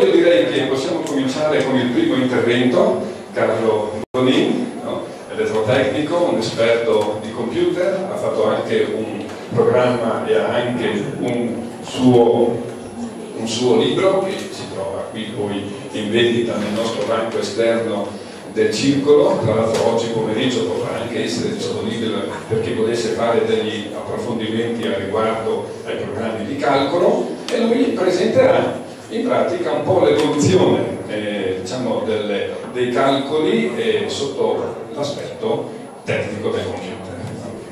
io direi che possiamo cominciare con il primo intervento. Carlo Bonin, no? Elettrotecnico, un esperto di computer, ha fatto anche un programma e ha anche un suo libro che si trova qui poi in vendita nel nostro banco esterno del circolo. Tra l'altro oggi pomeriggio potrà anche essere disponibile per chi volesse fare degli approfondimenti a riguardo ai programmi di calcolo, e lui presenterà in pratica un po' l'evoluzione diciamo dei calcoli sotto l'aspetto tecnico del computer.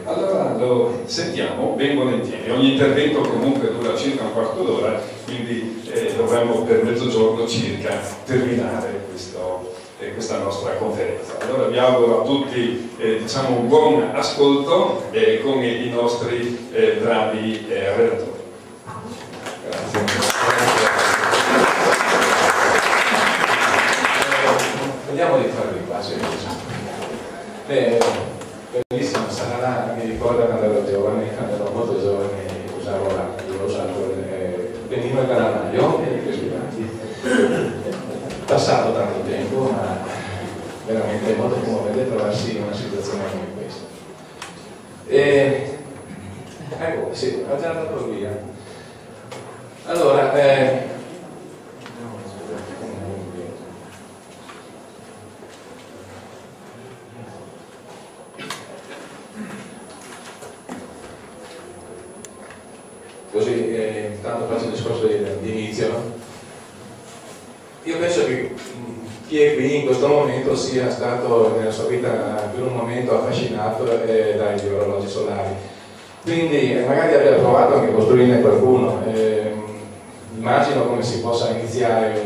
Allora lo sentiamo ben volentieri. Ogni intervento comunque dura circa un quarto d'ora, quindi dovremmo per mezzogiorno circa terminare questa nostra conferenza. Allora vi auguro a tutti diciamo un buon ascolto con i nostri bravi relatori. Grazie. Vediamo di farvi quasi. Bellissima sarà, mi ricorda quando ero giovane, quando ero molto giovane, l'ho usato veniva il canalaio e i scrivati. Passato tanto tempo, ma veramente è molto commovente trovarsi in una situazione come questa. Ecco, sì, ho già dato via. Allora, così, intanto faccio il discorso di inizio. Io penso che chi è qui in questo momento sia stato nella sua vita per un momento affascinato dagli orologi solari, quindi magari abbia provato anche a costruirne qualcuno. Immagino come si possa iniziare,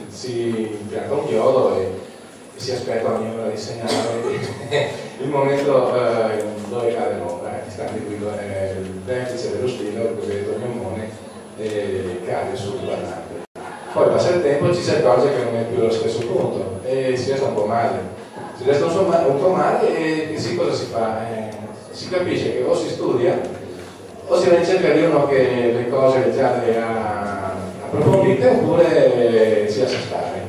si pianta un chiodo e si aspetta ogni ora di segnale il momento dove cade l'ombra, distribuito il vertice dello stilo, il cosiddetto gnommone, cade sul quadrante. Poi passa il tempo e ci si accorge che non è più allo stesso punto e si resta un po' male. Si resta un po' male e sì, cosa si fa? Si capisce che o si studia o si va in cerca di uno che le cose già le ha approfondite, oppure si lascia stare.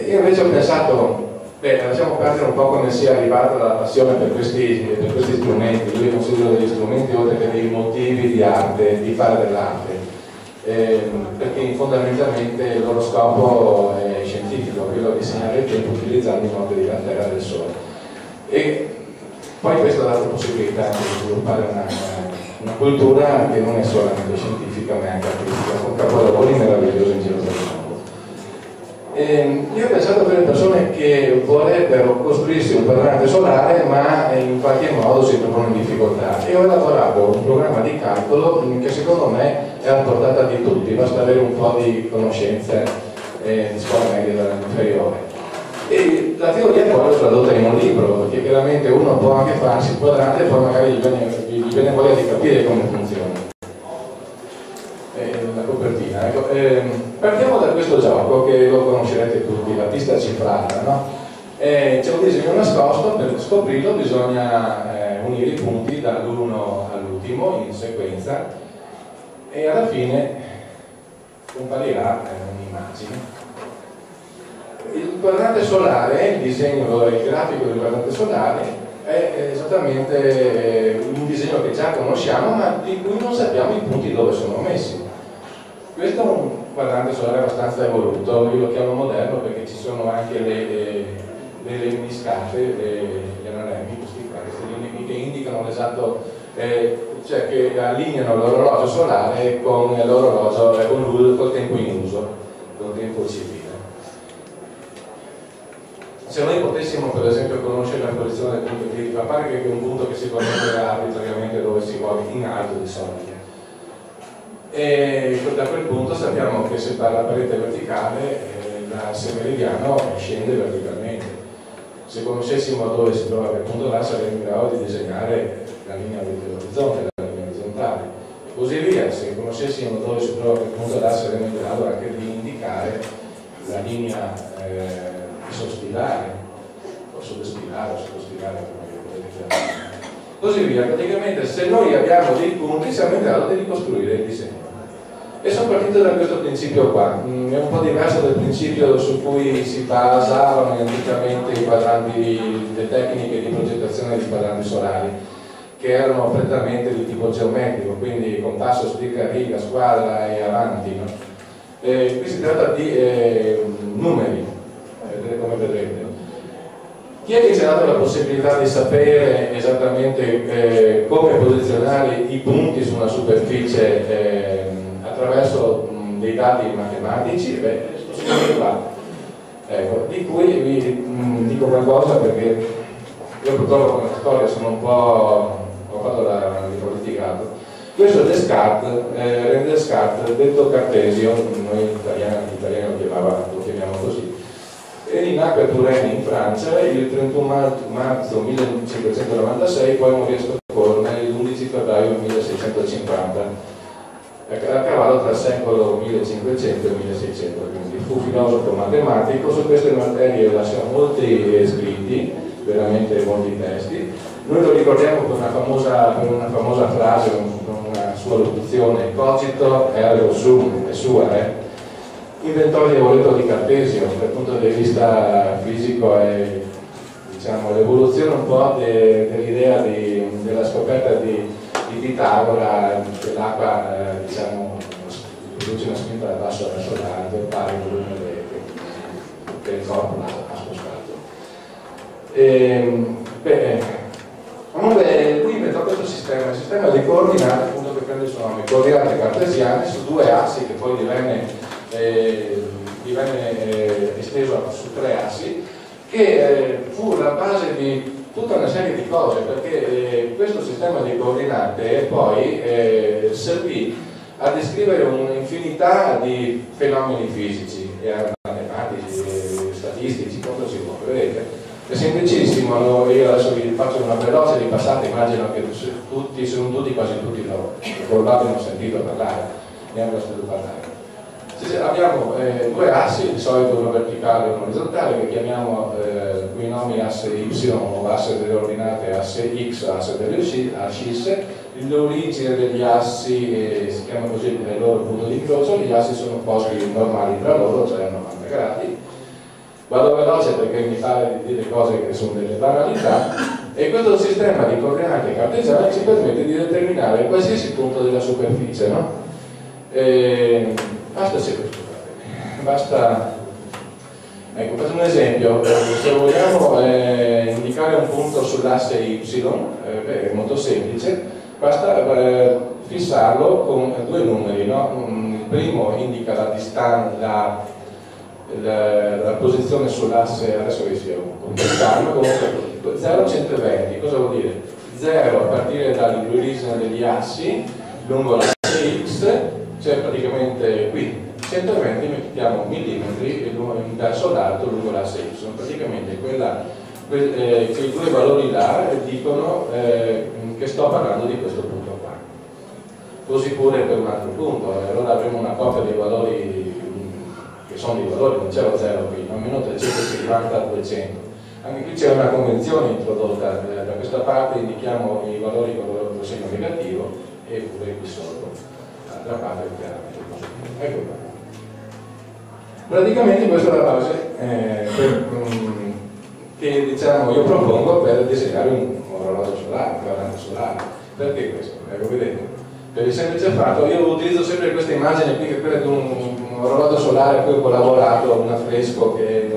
Io invece ho pensato, lasciamo perdere un po' come sia arrivata la passione per questi strumenti. Io considero degli strumenti oltre che dei motivi di arte, di fare dell'arte. Perché fondamentalmente il loro scopo è scientifico, quello di segnare il tempo utilizzando i modi della Terra del Sole, e poi questo ha dato la possibilità di sviluppare una cultura che non è solamente scientifica ma anche artistica, con capolavori meravigliosi in giro per il mondo. Io ho pensato per le persone che vorrebbero costruirsi un quadrante solare ma in qualche modo si trovano in difficoltà, e ho elaborato un programma di calcolo che secondo me è a portata di tutti, basta avere un po' di conoscenze di scuola media inferiore. E la teoria poi l'ho tradotta in un libro, perché chiaramente uno può anche farsi il quadrante e poi magari gli viene voglia di capire come funziona. La copertina, ecco. Partiamo da questo gioco che lo conoscerete tutti, la pista cifrata, no? C'è un disegno nascosto, per scoprirlo bisogna unire i punti dall'uno all'ultimo in sequenza e alla fine comparirà un'immagine. Il quadrante solare, il disegno, il grafico del quadrante solare è esattamente un disegno che già conosciamo ma di cui non sappiamo i punti dove sono messi. Questo è un quadrante solare abbastanza evoluto, io lo chiamo moderno perché ci sono anche le lemniscate, gli anaremi, queste linee che indicano l'esatto, cioè che allineano l'orologio solare con l'orologio col tempo in uso, col tempo civile. Se noi potessimo per esempio conoscere la posizione del punto critico, a parte che è un punto che si conosce arbitrariamente dove si vuole, in alto di solito, e da quel punto sappiamo che se dalla parete verticale l'asse meridiano scende verticalmente. Se conoscessimo dove si trova quel punto là saremmo in grado di disegnare la linea dell'orizzonte, la linea orizzontale e così via. Se conoscessimo dove si trova quel punto là saremmo in grado anche di indicare la linea isospirale o sottospirale o sottospirale, come potete chiamare, così via. Praticamente se noi abbiamo dei punti siamo in grado di ricostruire il disegno. E sono partito da questo principio qua, è un po' diverso dal principio su cui si basavano anticamente i quadranti, le tecniche di progettazione di quadranti solari, che erano prettamente di tipo geometrico, quindi compasso, striscia, riga, squadra e avanti, no? Qui si tratta di numeri, come vedrete. Chi è che ci ha dato la possibilità di sapere esattamente come posizionare i punti su una superficie attraverso dei dati matematici? Beh, questo signore qua, ecco, di cui vi dico qualcosa perché io purtroppo con la storia sono un po', ho fatto litigato. Questo è Descartes, René Descartes, detto Cartesio, noi italiani lo chiamiamo così. E nacque a Touraine in Francia il 31 marzo 1596, poi morì a Stoccolma l'11 febbraio 1650, a cavallo tra il secolo 1500 e 1600, quindi fu filosofo matematico. Su queste materie lasciò molti scritti, veramente molti testi. Noi lo ricordiamo per una famosa frase, con una sua locuzione: cogito ergo sum, è sua, inventò l'evoluto di Cartesio. Dal punto di vista fisico è, diciamo, l'evoluzione un po' dell'idea della scoperta di Pitagora, che l'acqua diciamo, produce una spinta da basso verso l'alto, pari al volume che il corpo ha spostato. Comunque lui inventò questo sistema, il sistema di coordinate, appunto, che prende il suo nome, coordinate cartesiane su due assi, che poi divenne esteso su tre assi, che fu la base di tutta una serie di cose, perché questo sistema di coordinate poi servì a descrivere un'infinità di fenomeni fisici e matematici, statistici, quanto si può, vedete? È semplicissimo, io adesso vi faccio una veloce ripassata, immagino che quasi tutti lo abbiano sentito parlare, ne hanno sentito parlare. Abbiamo due assi, di solito uno verticale e uno orizzontale, che chiamiamo qui nomi asse Y o asse delle ordinate, asse X, asse delle ascisse. L'origine degli assi si chiama così il loro punto di incrocio, gli assi sono posti normali tra loro, cioè a 90 gradi. Vado veloce perché mi pare di dire cose che sono delle banalità, e questo sistema di coordinate cartesiane ci permette di determinare qualsiasi punto della superficie, no? Basta ecco, faccio un esempio. Se vogliamo indicare un punto sull'asse Y, è molto semplice, basta fissarlo con due numeri, no? Il primo indica la distanza, la posizione sull'asse, adesso vi spiego con calma, comunque 0, 120, cosa vuol dire? 0 a partire dall'origine degli assi lungo l'asse X, cioè praticamente qui, 120 mettiamo millimetri verso l'alto lungo l'asse Y, praticamente quei due valori là dicono che sto parlando di questo punto qua. Così pure per un altro punto, allora avremo una coppia dei valori che sono dei valori, non c'è lo 0 qui, almeno 350 a 200. Anche qui c'è una convenzione introdotta, da questa parte indichiamo i valori con il segno negativo e pure qui sotto, dall'altra parte chiaramente positivo. Ecco qua. Praticamente questa è la base che diciamo io propongo per disegnare un orologio solare, un quadrante solare. Perché questo? Ecco, vedete? Per il semplice fatto, io utilizzo sempre questa immagine qui, che è quella di un orologio solare a cui ho collaborato, un affresco che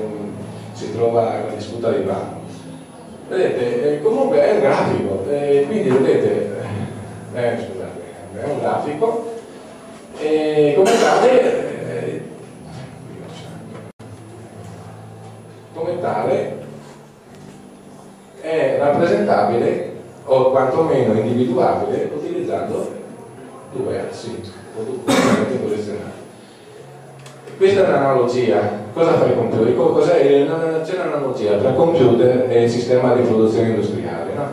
si trova alla disputa di Bano. Vedete, comunque è un grafico, quindi vedete, scusate, è un grafico, e come tale è rappresentabile o quantomeno individuabile utilizzando due assi o due posizionati. Questa è un'analogia. Cosa fa il computer? C'è un'analogia tra il computer e il sistema di produzione industriale, no?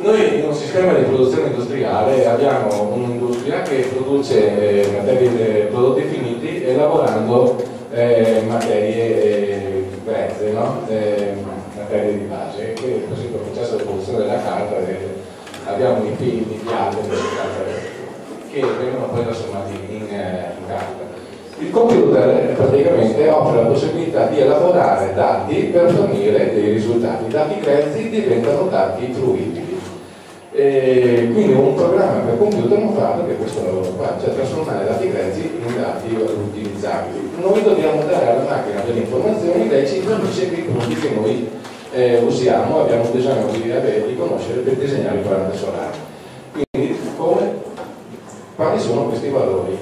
Noi in un sistema di produzione industriale abbiamo un'industria che produce prodotti finiti elaborando materie grezze, no? Materie di base. Quindi per esempio il processo di produzione della carta, abbiamo i film di piatto che Il computer praticamente offre la possibilità di elaborare dati per fornire dei risultati. I dati grezzi diventano dati fruibili. Quindi un programma per computer non fa altro che questo lavoro qua, cioè trasformare dati grezzi in dati utilizzabili. Noi dobbiamo dare alla macchina delle informazioni, lei ci fornisce i punti che noi usiamo, abbiamo bisogno di conoscere per disegnare i parametri solari. Quindi quali sono questi valori?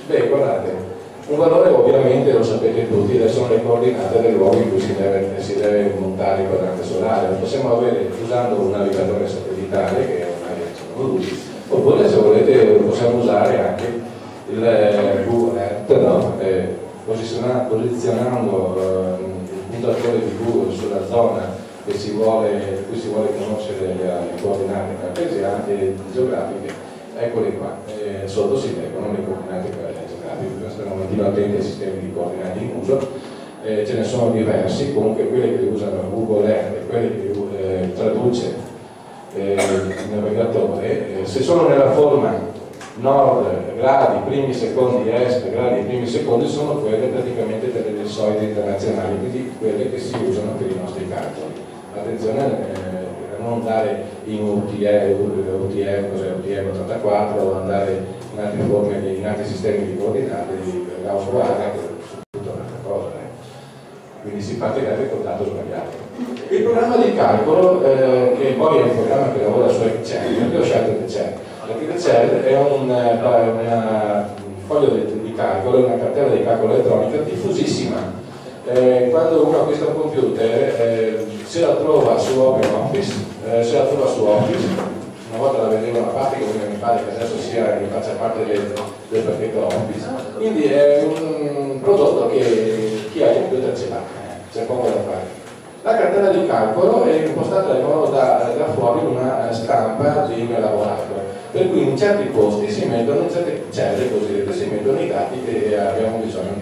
Beh, guardate, un valore ovviamente lo sapete tutti, sono le coordinate del luogo in cui si deve montare il quadrante solare. Lo possiamo avere usando un navigatore satellitare che ormai sono tutti, oppure se volete possiamo usare anche il Google Earth, no? Posizionando il puntatore di Google sulla zona in cui si vuole conoscere le coordinate cartesiane e geografiche. Eccole qua, sotto si leggono le coordinate geografiche, stiamo mettendo attenti ai sistemi di coordinate in uso, ce ne sono diversi, comunque quelli che usano Google Earth e quelli che traduce il navigatore, se sono nella forma nord, gradi, primi, secondi, est, gradi, primi, secondi, sono quelle praticamente delle ellissoidi internazionali, quindi quelle che si usano per i nostri calcoli. Attenzione non andare in UTM 84 o andare in altre forme, in altri sistemi di coordinate di Gauss-Warner, su tutta un'altra cosa. Quindi si partirebbe col dato sbagliato. Il programma di calcolo, che poi è un programma che lavora su Excel, perché ho scelto Excel? Perché Excel è un foglio di calcolo, una cartella di calcolo elettronica diffusissima. Quando uno acquista un computer, se la trova su OpenOffice, una volta la vedevo una parte che mi pare che adesso faccia parte del pacchetto Office, quindi è un prodotto che chi ha il computer ce l'ha, c'è poco da fare. La cartella di calcolo è impostata in modo da fuori una stampa di un elaborato, per cui in certi posti si mettono, in certe celle cosiddette, si mettono i dati che abbiamo bisogno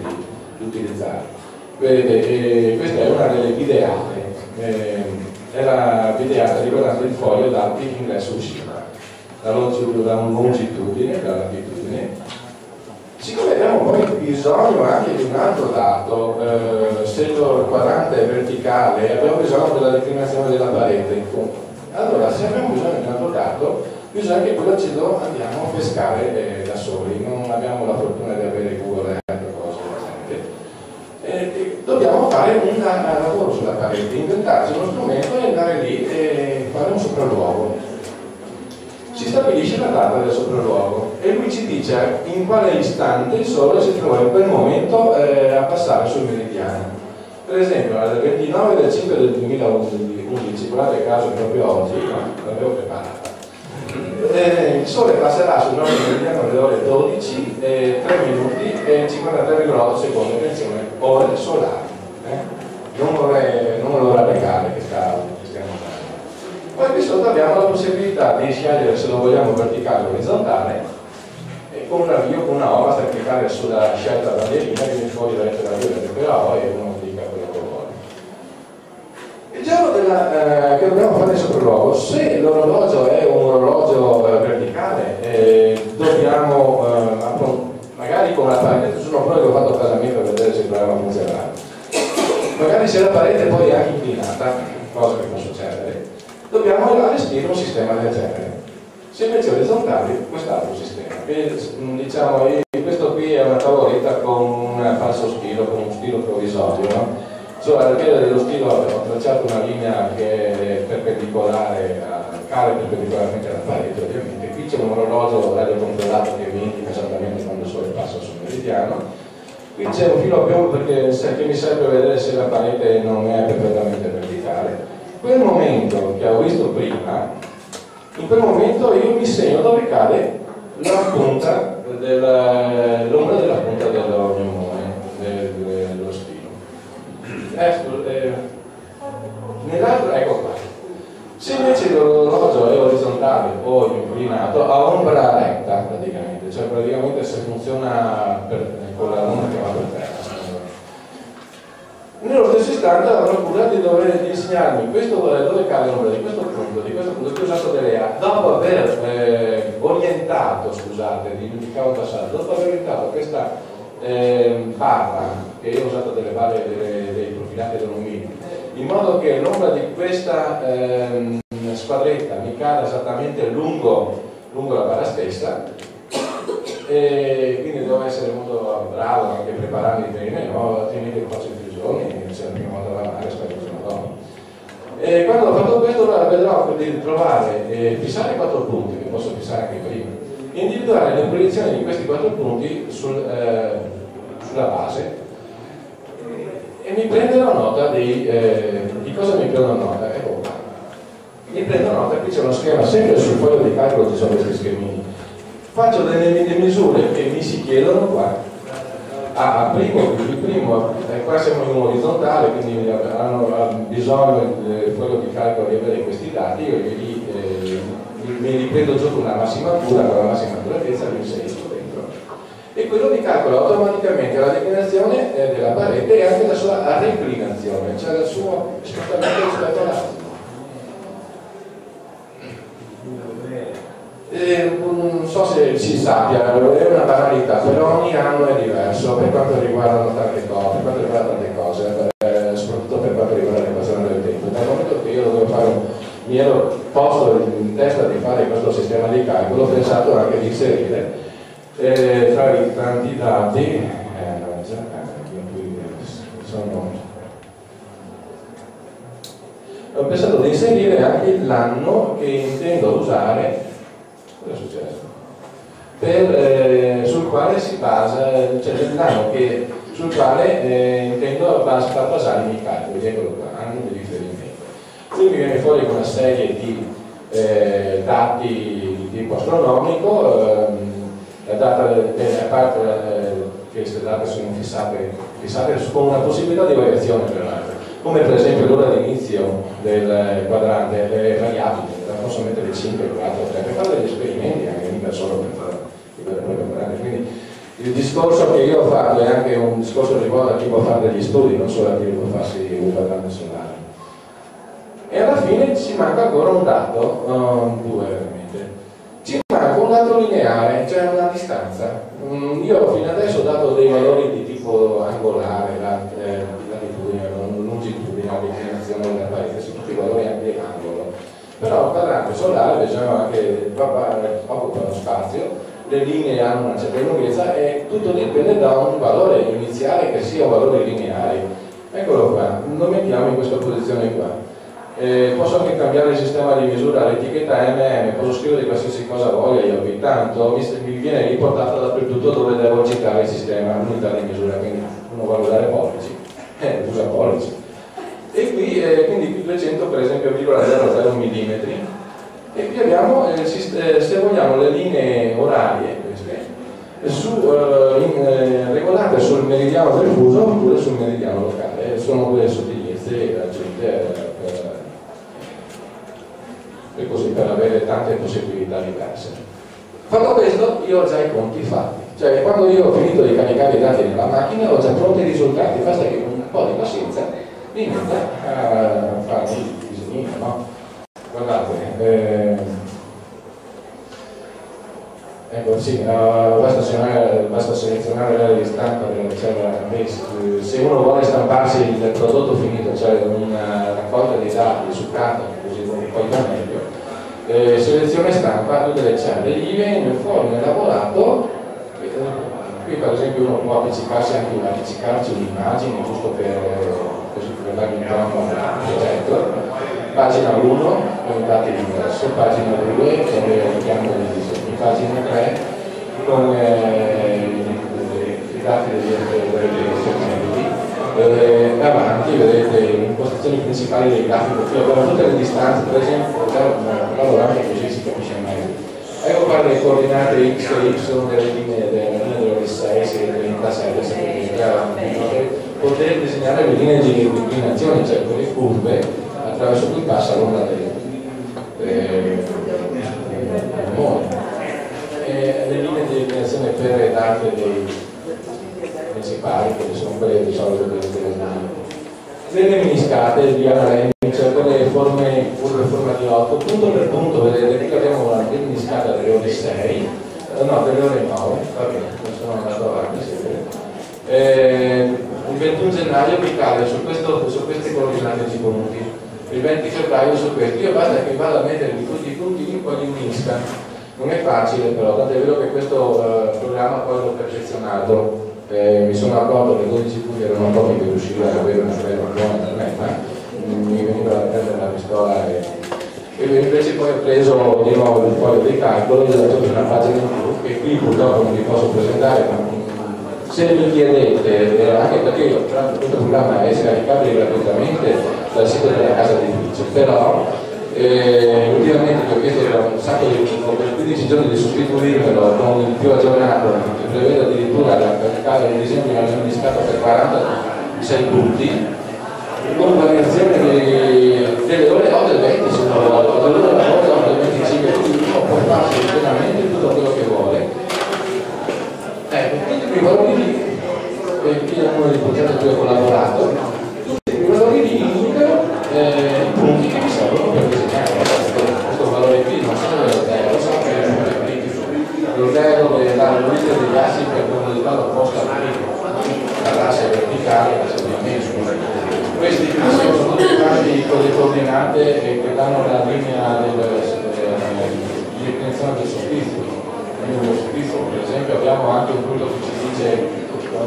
di utilizzare. Questa è una delle videate, è la videata riguardante il foglio dati ingresso uscita, la longitudine, la latitudine. Siccome abbiamo poi bisogno anche di un altro dato, se il quadrante è verticale abbiamo bisogno della declinazione della parete, allora se abbiamo bisogno di un altro dato bisogna che quello ce lo andiamo a pescare da soli, non abbiamo la fortuna di avere Google Earth o cose dobbiamo fare un lavoro sulla parete, inventarci uno strumento e andare lì e fare un sopralluogo. Si stabilisce la data del sopralluogo e lui ci dice in quale istante il Sole si trova in quel momento a passare sul meridiano. Per esempio, al 29 del 5 del 2011, guardate caso proprio oggi, l'avevo preparata. Il Sole passerà sul nostro meridiano alle ore 12, 3 minuti e 53,8 secondi, attenzione, ore solari. Non me lo regale che stiamo usando. Poi qui sotto abbiamo la possibilità di scegliere se lo vogliamo verticale o orizzontale e con un avvio, con una O, basta cliccare sulla scelta bandierina che viene fuori la lettera violetta per la O e uno clicca quello che vuole. Il giorno che dobbiamo fare il sopralluogo, se l'orologio è un orologio verticale, dobbiamo magari con la parete, sono prove che ho fatto a casa mia per vedere se il programma funzionerà. Magari se la parete poi è anche inclinata, cosa che può succedere, dobbiamo allestire un sistema del genere. Se invece è orizzontale, quest'altro sistema. Diciamo, questo qui è una tavoletta con un falso stilo, con uno stilo provvisorio, no? Cioè, alla piede dello stilo ho tracciato una linea che è perpendicolare, cade perpendicolarmente alla parete, ovviamente. Qui c'è un orologio radiocontrollato che mi indica esattamente quando il Sole passa sul meridiano. Qui c'è un filo a piombo che mi serve a vedere se la parete non è perfettamente verticale. Quel momento che ho visto prima, in quel momento io mi segno dove cade la punta l'ombra della punta dell'ognomone, dello stilo. Nell'altro, ecco qua. Se invece l'orologio è orizzontale o inclinato, ha ombra retta praticamente, cioè praticamente se funziona con la luna che va per terra. Nello stesso istante avrò cura di dover insegnarmi dove cade l'ombra di questo punto, che ho usato delle A, dopo aver orientato, scusate, dimenticavo il passato, dopo aver orientato questa barra, che io ho usato delle barre dei profilati d'alluminio, in modo che l'ombra di questa squadretta mi cada esattamente lungo la barra stessa, e quindi devo essere molto bravo anche a prepararmi bene, no? Altrimenti lo faccio in più giorni, se la prima volta va male aspetto il giorno dopo. E quando ho fatto questo allora vedrò di trovare, fissare 4 punti, che posso fissare anche prima, individuare le posizioni di questi 4 punti sulla base, e mi prenderò nota di cosa mi prendo nota. Ecco qua. Mi prendo nota, qui c'è uno schema, sempre sul foglio di calcolo ci sono questi schemini. Faccio delle misure che mi si chiedono qua. Il primo, qua siamo in orizzontale, quindi hanno bisogno del foglio di calcolo di avere questi dati, io mi riprendo giù con la massima cura, con la massima accuratezza, mi inserisco dentro. E quello mi calcola automaticamente la declinazione della parete e anche la sua reclinazione, cioè il suo spostamento rispetto all'altro. Non so se si sappia, è una banalità, però ogni anno è diverso per quanto riguarda tante cose, soprattutto per quanto riguarda l'equazione del tempo. Dal momento che io dovevo mi ero posto in testa di fare questo sistema di calcolo, ho pensato anche di inserire tra i tanti dati, ho pensato di inserire anche l'anno che intendo usare. Cosa è successo? Sul quale si basa, cioè l'anno sul quale intendo far basare i miei calcoli, eccolo qua, anno di riferimento. Qui mi viene fuori una serie di dati di tipo astronomico, la data, a parte che queste date sono fissate con una possibilità di variazione per l'altro, come per esempio l'ora di inizio del quadrante, le variabili, la posso mettere 5, 4, 3, per fare degli esperimenti anche mica solo per fare i veri e propri quadranti. Quindi il discorso che io ho fatto è anche un discorso riguardo a chi può fare degli studi, non solo a chi può farsi un quadrante solare. E alla fine ci manca ancora un dato, due veramente. Ci manca un dato lineare, cioè una distanza. Io fino adesso ho dato dei valori di tipo angolare, latitudine, longitudine, declinazione della parete, sono tutti valori anche di angolo. Però il quadrante solare diciamo che occupa lo spazio, le linee hanno una certa lunghezza e tutto dipende da un valore iniziale che sia un valore lineare. Eccolo qua, lo mettiamo in questa posizione qua. Posso anche cambiare il sistema di misura, l'etichetta MM, posso scrivere qualsiasi cosa voglia io, intanto mi viene riportata dappertutto dove devo citare il sistema, l'unità di misura, quindi uno vuole usare pollici, usa pollici. E qui, quindi qui 200 per esempio 0,00 mm, e qui abbiamo, se vogliamo, le linee orarie, regolate sul meridiano del fuso oppure sul meridiano locale, sono due sottigliezze aggiunte e così per avere tante possibilità diverse. Fatto questo io ho già i conti fatti, cioè quando io ho finito di caricare i dati nella macchina ho già pronti i risultati, basta che con un po' di pazienza mi metta a fare il disegnino, no? Guardate, ecco sì, basta selezionare l'istampa della cella base. Se uno vuole stamparsi il prodotto finito, cioè una raccolta di dati su carta, così come poi va meglio, selezione stampa tutte le celle, gli viene fuori nel lavorato. Qui per esempio uno può appiccicarci un'immagine giusto per dargli un tono al progetto. Pagina 1 con i dati di ingresso, pagina 2 con il richiamo dei disegni, pagina 3 con i dati degli segmenti, avanti vedete le impostazioni principali del grafico, qui abbiamo tutte le distanze, per esempio, lavorando così si capisce meglio. Ecco qua le coordinate x e y delle linee dell'6, 37, 7, poter disegnare le linee di declinazione, cioè con le curve attraverso cui passa l'onda del mondo. Le linee di declinazione per le date dei principali, che sono quelle di solito delle miniscate, gli anaremi, cioè quelle forme di 8, punto per punto, vedete qui abbiamo una miniscata delle ore 6, no, delle ore 9, va bene, non sono andato avanti, Il 21 gennaio mi cade su queste coordinate di punti, il 20 febbraio su questi. Io basta che vado a mettere tutti i puntini, poi li unisca. Non è facile però, tant'è vero che questo programma poi l'ho perfezionato. Mi sono accorto che 12 punti erano pochi per riuscire ad avere una bella buona per me, ma mi veniva da prendere la pistola e invece poi ho preso di nuovo il foglio dei calcoli e ho dato una pagina in più che qui purtroppo non vi posso presentare, ma se mi chiedete, anche perché io, questo programma è scaricabile gratuitamente dal sito della casa editrice, però ultimamente che ho chiesto un sacco di 15 giorni di sostituirmelo con il più aggiornato che prevede addirittura la caricare il disegno di una scatola per 46 punti con variazione delle ore 8 e 20 delle ore 8 e 25, quindi uno può farsi pienamente tutto quello che vuole. Tutti i valori qui è uno dei progetti che ho collaborato, tutti i valori di indicano i punti che mi servono per disegnare questo valore qui, non sono dello zero, so che lo zero deve dare la lista degli assi per comodità opposta all'asse verticale, questi sono tutti i con le coordinate che danno la linea dell'intenzione del soffitto. Per esempio abbiamo anche un punto che ci dice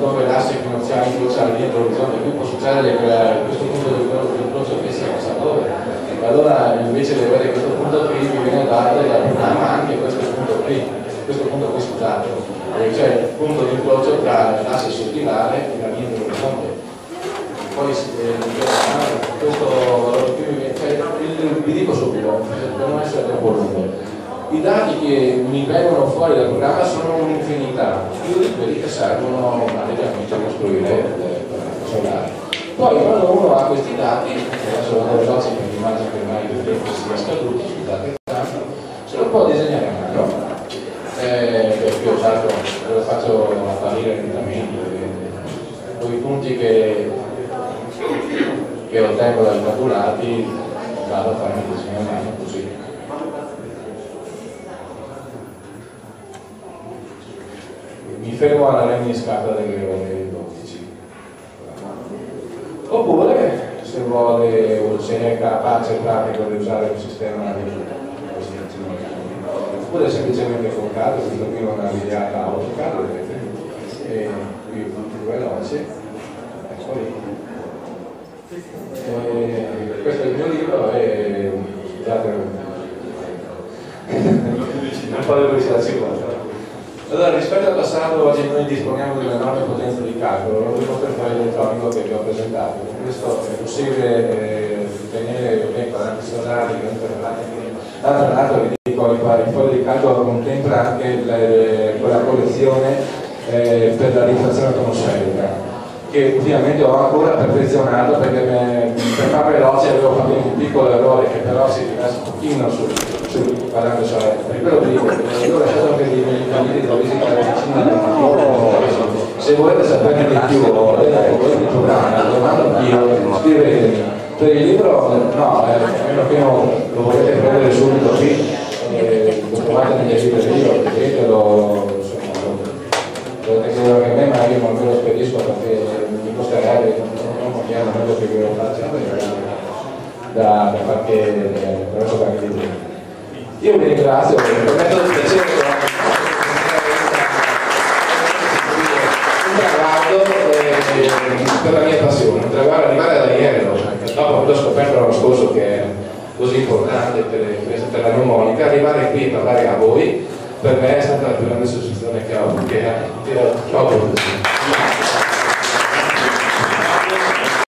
dove l'asse finanziario incrocia l'orizzonte, qui può succedere che questo punto dell'incrocio che sia chissà dove, e allora invece di avere questo punto qui mi viene dato dal programma anche questo punto qui scusate, cioè il punto di incrocio tra l'asse sottilare e la linea dell'orizzonte. Poi questo valore qui, cioè, vi dico subito, per non essere troppo lungo. I dati che mi vengono fuori dal programma sono un'infinità, più di quelli che servono praticamente a costruire solare. Poi quando uno ha questi dati, adesso vado veloce perché immagino che ormai il tempo sia scaduto, scusate tanto, se lo può disegnare a mano, perché ho usato, lo faccio apparire lentamente, con i punti che ottengo dai calcolati vado a farmi il disegno a mano così. Mi fermo alla lemniscata delle ore 12. Oppure, se vuole, se è capace e pratico di usare un sistema di costruzione, oppure semplicemente con CAD, questo qui non è avviata AutoCAD, vedete, e qui più veloce, ecco lì. Questo è il mio libro e scusate, un po' di pubblicità. Allora, rispetto al passato, oggi noi disponiamo di un'enorme potenza di calcolo, lo dimostra il foglio elettronico che vi ho presentato. Con questo è possibile ottenere ben quadranti solari, D'altro lato vi dico, il foglio di calcolo contempla anche quella collezione per la rifrazione atmosferica, che ultimamente ho ancora perfezionato perché per far veloce avevo fatto un piccolo errore che però si rimessa un pochino sul quadrante solare. Per quello vi dico che ho lasciato anche dei medicamenti da visitare vicino. Se volete saperne di più o volete il programma, domando anch'io, scrivetemi. Per il libro no, a meno che non lo volete prendere subito qui, lo trovate nelle librerie, lo vedetelo, dovete chiedere a me, ma io non ve lo spedisco perché mi costerebbe non contiamo quello che vi lo faccio da qualche libro. Io vi ringrazio, mi permetto di piacere un traguardo per la mia passione, un traguardo arrivare ad Aiello, dopo aver scoperto l'anno scorso che è così importante per la mnemonica, arrivare qui e parlare a voi per me è stata la più grande soddisfazione che ho avuto.